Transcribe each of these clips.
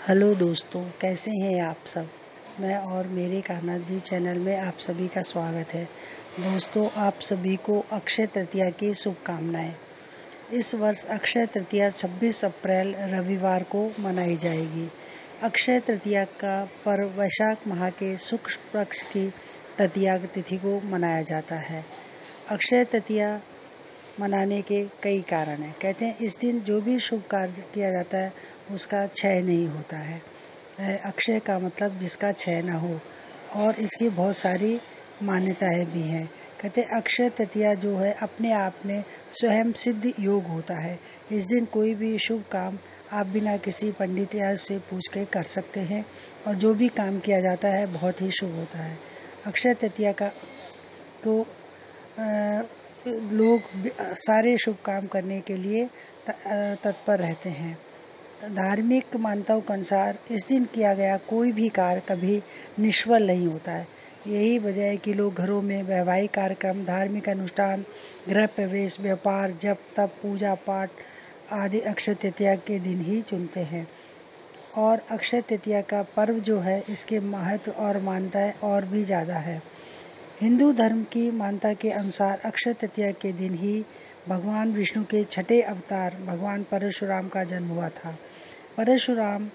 Hello दोस्तों, कैसे हैं आप सब। मैं और मेरे कान्हा जी चैनल में आप सभी का स्वागत है। दोस्तों, आप सभी को अक्षय तृतीया की शुभकामनाएं। इस वर्ष अक्षय तृतीया 26 अप्रैल रविवार को मनाई जाएगी। अक्षय तृतीया का पर्व वैशाख माह के शुक्ल पक्ष की तृतीया तिथि को मनाया जाता है। अक्षय तृतीया मनाने के कई कारण हैं। कहते हैं इस दिन जो भी शुभ कार्य किया जाता है उसका क्षय नहीं होता है। अक्षय का मतलब जिसका क्षय ना हो, और इसकी बहुत सारी मान्यताएं भी हैं। कहते हैं अक्षय तृतीया जो है अपने आप में स्वयं सिद्ध योग होता है। इस दिन कोई भी शुभ काम आप बिना किसी पंडित या से पूछ के कर सकते हैं, और जो भी काम किया जाता है बहुत ही शुभ होता है। अक्षय तृतीया का तो लोग सारे शुभ काम करने के लिए तत्पर रहते हैं। धार्मिक मान्यताओं के अनुसार इस दिन किया गया कोई भी कार्य कभी निष्फल नहीं होता है। यही वजह है कि लोग घरों में वैवाहिक कार्यक्रम, धार्मिक अनुष्ठान, गृह प्रवेश, व्यापार, जप, तप, पूजा पाठ आदि अक्षय तृतीया के दिन ही चुनते हैं। और अक्षय तृतीया का पर्व जो है इसके महत्व और मान्यताएं और भी ज़्यादा है। हिंदू धर्म की मान्यता के अनुसार अक्षय तृतीया के दिन ही भगवान विष्णु के छठे अवतार भगवान परशुराम का जन्म हुआ था। परशुराम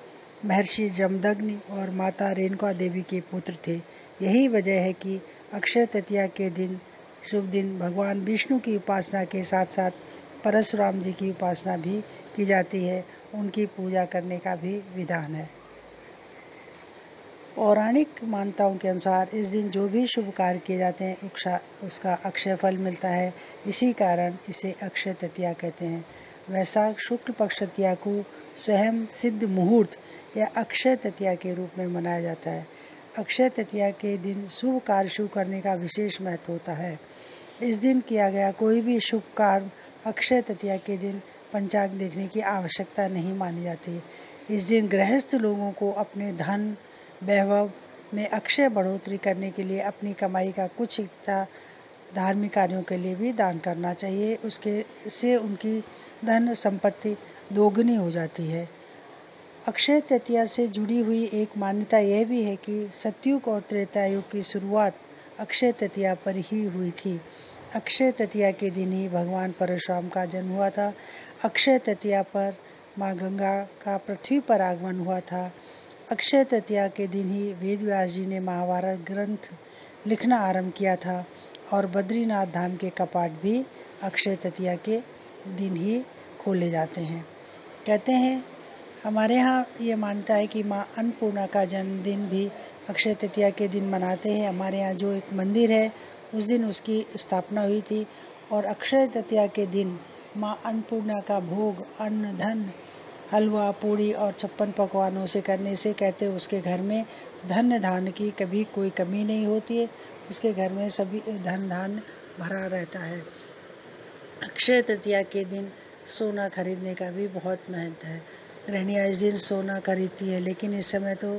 महर्षि जमदग्नि और माता रेणुका देवी के पुत्र थे। यही वजह है कि अक्षय तृतीया के दिन शुभ दिन भगवान विष्णु की उपासना के साथ साथ परशुराम जी की उपासना भी की जाती है। उनकी पूजा करने का भी विधान है। पौराणिक मान्यताओं के अनुसार इस दिन जो भी शुभ कार्य किए जाते हैं उसका अक्षय फल मिलता है। इसी कारण इसे अक्षय तृतीया कहते हैं। वैशाख शुक्ल पक्ष तृतीया को स्वयं सिद्ध मुहूर्त या अक्षय तृतीया के रूप में मनाया जाता है। अक्षय तृतीया के दिन शुभ कार्य शुरू करने का विशेष महत्व होता है। इस दिन किया गया कोई भी शुभ कार्य अक्षय तृतीया के दिन पंचांग देखने की आवश्यकता नहीं मानी जाती। इस दिन गृहस्थ लोगों को अपने धन वैभव में अक्षय बढ़ोतरी करने के लिए अपनी कमाई का कुछ हिस्सा धार्मिक कार्यों के लिए भी दान करना चाहिए। इससे उनकी धन संपत्ति दोगुनी हो जाती है। अक्षय तृतीया से जुड़ी हुई एक मान्यता यह भी है कि सतयुग और त्रेता युग की शुरुआत अक्षय तृतीया पर ही हुई थी। अक्षय तृतीया के दिन ही भगवान परशुराम का जन्म हुआ था। अक्षय तृतीया पर माँ गंगा का पृथ्वी पर आगमन हुआ था। अक्षय तृतीया के दिन ही वेद व्यास जी ने महाभारत ग्रंथ लिखना आरंभ किया था, और बद्रीनाथ धाम के कपाट भी अक्षय तृतीया के दिन ही खोले जाते हैं। कहते हैं हमारे यहाँ ये मानता है कि माँ अन्नपूर्णा का जन्मदिन भी अक्षय तृतीया के दिन मनाते हैं। हमारे यहाँ जो एक मंदिर है उस दिन उसकी स्थापना हुई थी, और अक्षय तृतीया के दिन माँ अन्नपूर्णा का भोग अन्न धन हलवा पूड़ी और 56 पकवानों से करने से कहते उसके घर में धन धान्य की कभी कोई कमी नहीं होती है। उसके घर में सभी धन धान्य भरा रहता है। अक्षय तृतीया के दिन सोना खरीदने का भी बहुत महत्व है। गृहिणियाँ इस दिन सोना खरीदती है, लेकिन इस समय तो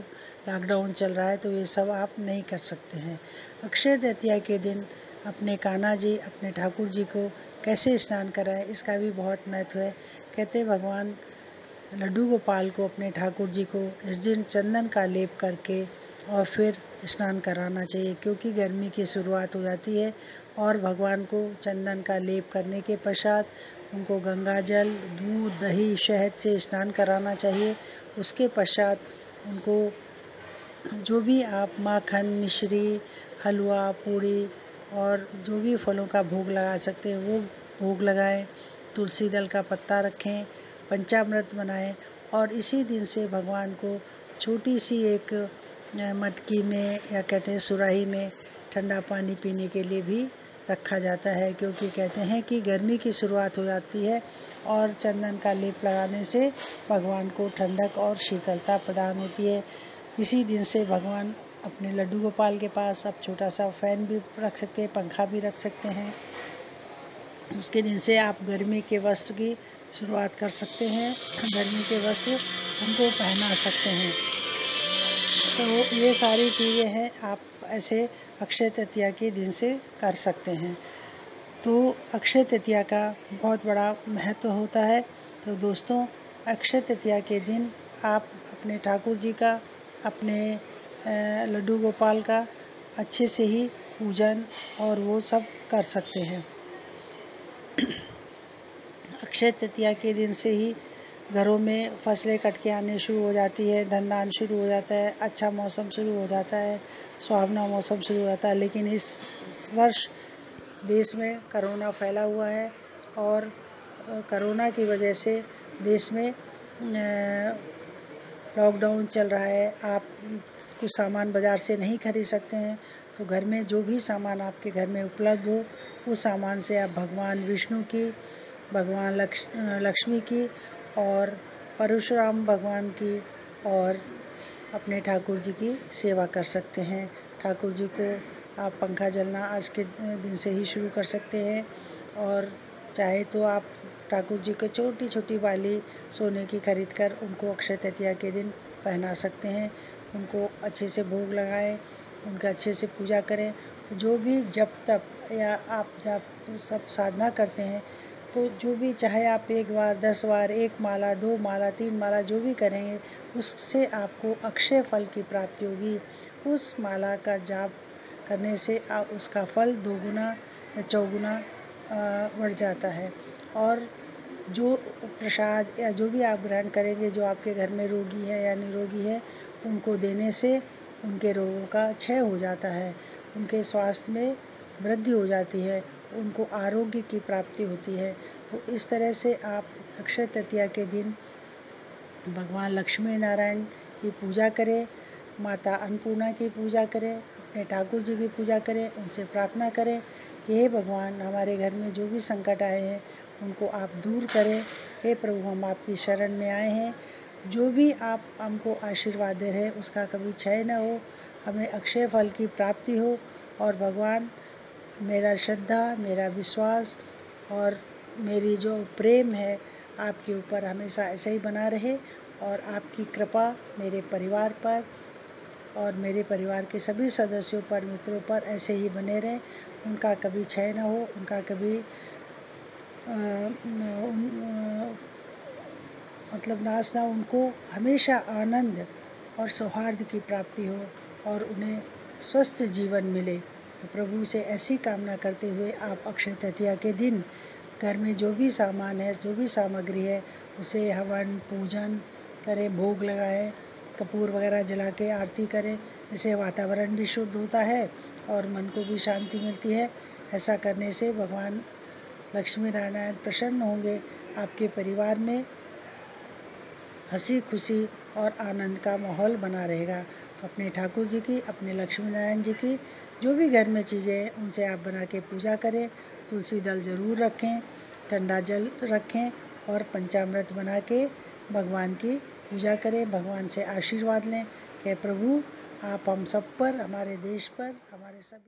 लॉकडाउन चल रहा है तो ये सब आप नहीं कर सकते हैं। अक्षय तृतीया के दिन अपने कान्हा जी अपने ठाकुर जी को कैसे स्नान कराएं, इसका भी बहुत महत्व है। कहते भगवान लड्डू गोपाल को अपने ठाकुर जी को इस दिन चंदन का लेप करके और फिर स्नान कराना चाहिए, क्योंकि गर्मी की शुरुआत हो जाती है। और भगवान को चंदन का लेप करने के पश्चात उनको गंगा जल, दूध, दही, शहद से स्नान कराना चाहिए। उसके पश्चात उनको जो भी आप माखन, मिश्री, हलवा, पूड़ी और जो भी फलों का भोग लगा सकते हैं वो भोग लगाएं। तुलसी दल का पत्ता रखें, पंचामृत बनाएं, और इसी दिन से भगवान को छोटी सी एक मटकी में या कहते हैं सुराही में ठंडा पानी पीने के लिए भी रखा जाता है, क्योंकि कहते हैं कि गर्मी की शुरुआत हो जाती है और चंदन का लेप लगाने से भगवान को ठंडक और शीतलता प्रदान होती है। इसी दिन से भगवान अपने लड्डू गोपाल के पास आप छोटा सा फैन भी रख सकते हैं, पंखा भी रख सकते हैं। उसके दिन से आप गर्मी के वस्त्र की शुरुआत कर सकते हैं, गर्मी के वस्त्र उनको पहना सकते हैं। तो ये सारी चीज़ें हैं आप ऐसे अक्षय तृतीया के दिन से कर सकते हैं। तो अक्षय तृतीया का बहुत बड़ा महत्व होता है। तो दोस्तों, अक्षय तृतीया के दिन आप अपने ठाकुर जी का, अपने लड्डू गोपाल का अच्छे से ही पूजन और वो सब कर सकते हैं। अक्षय तृतीया के दिन से ही घरों में फसलें कट के आने शुरू हो जाती है, धन शुरू हो जाता है, अच्छा मौसम शुरू हो जाता है, सुहावना मौसम शुरू हो जाता है। लेकिन इस वर्ष देश में कोरोना फैला हुआ है और कोरोना की वजह से देश में लॉकडाउन चल रहा है। आप कुछ सामान बाज़ार से नहीं खरीद सकते हैं, तो घर में जो भी सामान आपके घर में उपलब्ध हो उस सामान से आप भगवान विष्णु की, भगवान लक्ष्मी की और परशुराम भगवान की और अपने ठाकुर जी की सेवा कर सकते हैं। ठाकुर जी को आप पंखा जलना आज के दिन से ही शुरू कर सकते हैं और चाहे तो आप ठाकुर जी को छोटी छोटी बाली सोने की खरीद कर उनको अक्षय तृतीया के दिन पहना सकते हैं। उनको अच्छे से भोग लगाएं, उनका अच्छे से पूजा करें। जो भी जब तक या आप जब सब साधना करते हैं तो जो भी चाहे आप 1 बार 10 बार 1 माला 2 माला 3 माला जो भी करेंगे उससे आपको अक्षय फल की प्राप्ति होगी। उस माला का जाप करने से उसका फल 2 गुना या 4 गुना बढ़ जाता है। और जो प्रसाद या जो भी आप ग्रहण करेंगे, जो आपके घर में रोगी है या निरोगी है, उनको देने से उनके रोगों का क्षय हो जाता है, उनके स्वास्थ्य में वृद्धि हो जाती है, उनको आरोग्य की प्राप्ति होती है। तो इस तरह से आप अक्षय तृतीया के दिन भगवान लक्ष्मी नारायण की पूजा करें, माता अन्नपूर्णा की पूजा करें, अपने ठाकुर जी की पूजा करें, उनसे प्रार्थना करें कि हे भगवान, हमारे घर में जो भी संकट आए हैं उनको आप दूर करें। हे प्रभु, हम आपकी शरण में आए हैं, जो भी आप हमको आशीर्वाद दे रहे हैं उसका कभी क्षय न हो, हमें अक्षय फल की प्राप्ति हो। और भगवान, मेरा श्रद्धा, मेरा विश्वास और मेरी जो प्रेम है आपके ऊपर हमेशा ऐसे ही बना रहे और आपकी कृपा मेरे परिवार पर और मेरे परिवार के सभी सदस्यों पर, मित्रों पर ऐसे ही बने रहे, उनका कभी क्षय न हो, उनका कभी मतलब नाश ना, उनको हमेशा आनंद और सौहार्द की प्राप्ति हो और उन्हें स्वस्थ जीवन मिले। तो प्रभु से ऐसी कामना करते हुए आप अक्षय तृतीया के दिन घर में जो भी सामान है, जो भी सामग्री है, उसे हवन पूजन करें, भोग लगाएं, कपूर वगैरह जला के आरती करें। इससे वातावरण भी शुद्ध होता है और मन को भी शांति मिलती है। ऐसा करने से भगवान लक्ष्मी नारायण प्रसन्न होंगे, आपके परिवार में हंसी खुशी और आनंद का माहौल बना रहेगा। तो अपने ठाकुर जी की, अपने लक्ष्मी नारायण जी की जो भी घर में चीज़ें हैं उनसे आप बना के पूजा करें। तुलसी दल ज़रूर रखें, ठंडा जल रखें और पंचामृत बना के भगवान की पूजा करें। भगवान से आशीर्वाद लें कि प्रभु आप हम सब पर, हमारे देश पर, हमारे सब